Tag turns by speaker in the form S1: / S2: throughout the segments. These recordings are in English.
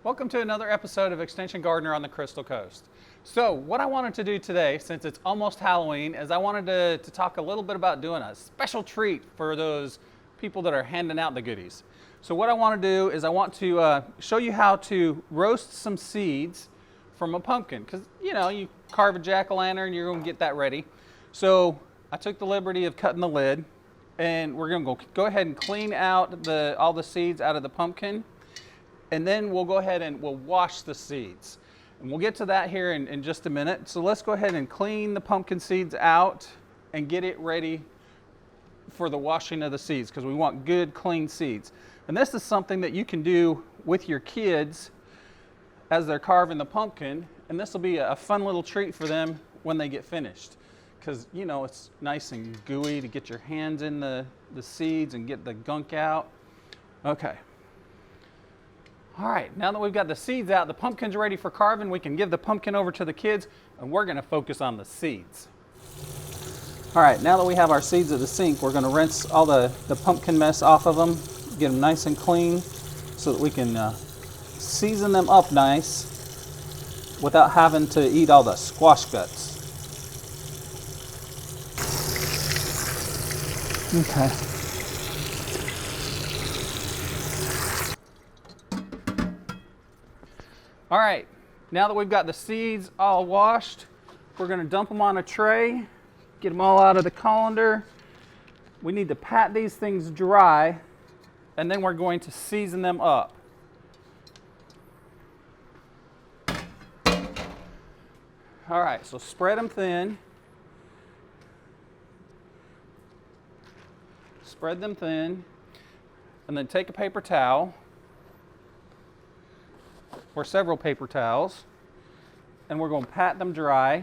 S1: Welcome to another episode of Extension Gardener on the Crystal Coast. So what I wanted to do today, since it's almost Halloween, is I wanted to talk a little bit about doing a special treat for those people that are handing out the goodies. So what I want to do is I want to show you how to roast some seeds from a pumpkin, because you carve a jack-o'-lantern, you're going to get that ready. So I took the liberty of cutting the lid, and we're going to go ahead and clean out all the seeds out of the pumpkin. And then we'll go ahead and we'll wash the seeds. And we'll get to that here in just a minute. So let's go ahead and clean the pumpkin seeds out and get it ready for the washing of the seeds, because we want good, clean seeds. And this is something that you can do with your kids as they're carving the pumpkin. And this will be a fun little treat for them when they get finished. Because, it's nice and gooey to get your hands in the seeds and get the gunk out. Okay. All right, now that we've got the seeds out, the pumpkin's ready for carving, we can give the pumpkin over to the kids, and we're gonna focus on the seeds. All right, now that we have our seeds at the sink, we're gonna rinse all the pumpkin mess off of them, get them nice and clean, so that we can season them up nice without having to eat all the squash guts. Okay. All right, now that we've got the seeds all washed, we're gonna dump them on a tray, get them all out of the colander. We need to pat these things dry, and then we're going to season them up. All right, so spread them thin. Spread them thin, and then take a paper towel, or several paper towels, and we're going to pat them dry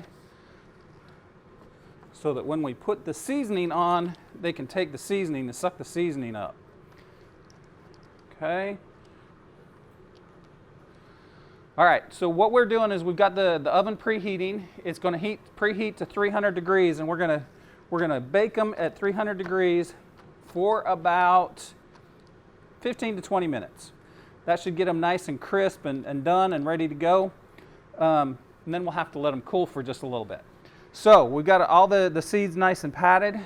S1: so that when we put the seasoning on, they can take the seasoning and suck the seasoning up. Okay. All right, so what we're doing is we've got the oven preheating. It's going to preheat to 300 degrees, and we're going to bake them at 300 degrees for about 15 to 20 minutes. That should get them nice and crisp and done and ready to go. And then we'll have to let them cool for just a little bit. So we've got all the seeds nice and patted.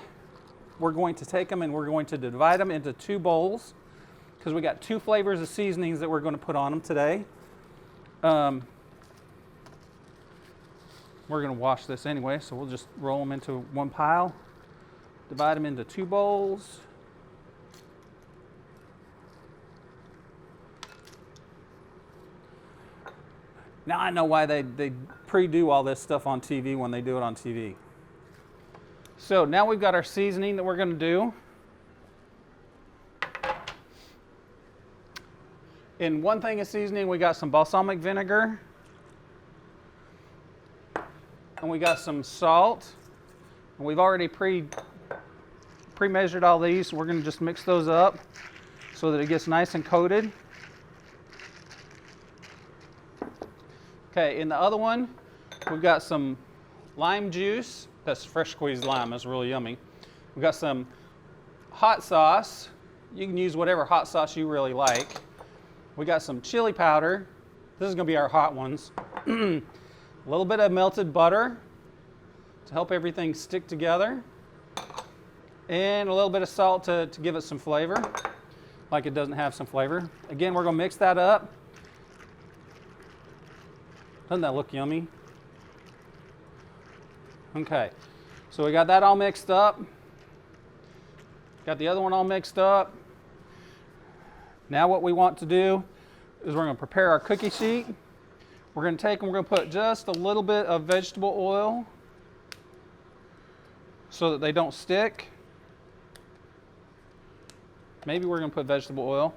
S1: We're going to take them and we're going to divide them into two bowls, because we got two flavors of seasonings that we're going to put on them today. We're going to wash this anyway, so we'll just roll them into one pile, divide them into two bowls. Now I know why they pre-do all this stuff on TV when they do it on TV. So now we've got our seasoning that we're going to do. In one thing of seasoning, we got some balsamic vinegar. And we got some salt. And we've already pre-measured all these, so we're going to just mix those up so that it gets nice and coated. Okay, in the other one, we've got some lime juice. That's fresh squeezed lime, that's really yummy. We've got some hot sauce. You can use whatever hot sauce you really like. We got some chili powder. This is gonna be our hot ones. A little bit of melted butter to help everything stick together. And a little bit of salt to give it some flavor, like it doesn't have some flavor. Again, we're gonna mix that up. Doesn't that look yummy? Okay, so we got that all mixed up. Got the other one all mixed up. Now what we want to do is we're going to prepare our cookie sheet. We're going to take and we're going to put just a little bit of vegetable oil so that they don't stick. Maybe we're going to put vegetable oil.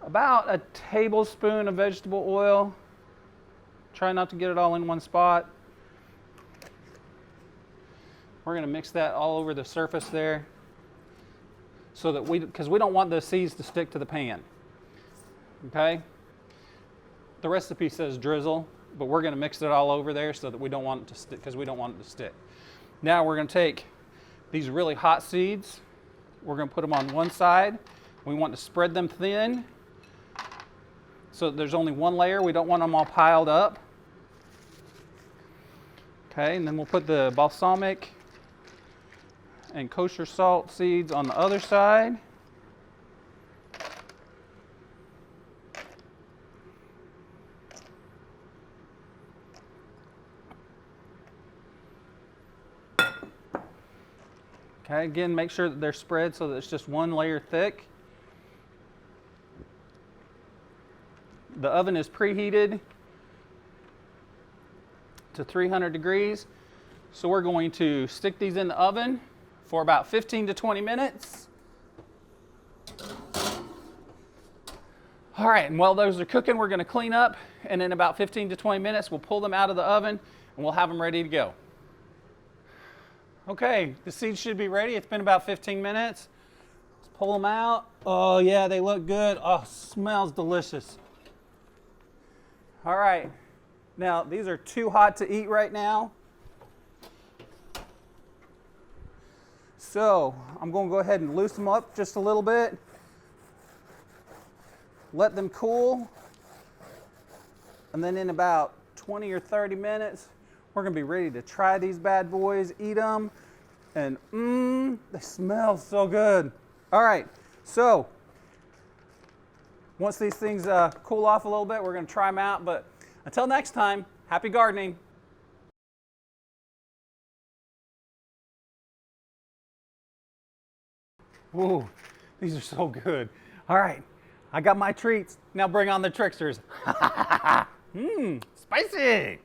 S1: About a tablespoon of vegetable oil. Try not to get it all in one spot. We're going to mix that all over the surface there so that because we don't want the seeds to stick to the pan. Okay? The recipe says drizzle, but we're going to mix it all over there so that we don't want it to stick, because we don't want it to stick. Now we're going to take these really hot seeds. We're going to put them on one side. We want to spread them thin so there's only one layer. We don't want them all piled up. Okay, and then we'll put the balsamic and kosher salt seeds on the other side. Okay, again, make sure that they're spread so that it's just one layer thick. The oven is preheated to 300 degrees. So we're going to stick these in the oven for about 15 to 20 minutes. All right, and while those are cooking, we're going to clean up, and in about 15 to 20 minutes, we'll pull them out of the oven and we'll have them ready to go. Okay, the seeds should be ready. It's been about 15 minutes. Let's pull them out. Oh yeah, they look good. Oh, smells delicious. All right, now these are too hot to eat right now. So I'm going to go ahead and loosen them up just a little bit. Let them cool. And then in about 20 or 30 minutes, we're going to be ready to try these bad boys, eat them, and they smell so good. All right, so once these things cool off a little bit, we're going to try them out. But until next time, happy gardening. Ooh, these are so good. All right, I got my treats. Now bring on the tricksters. Spicy.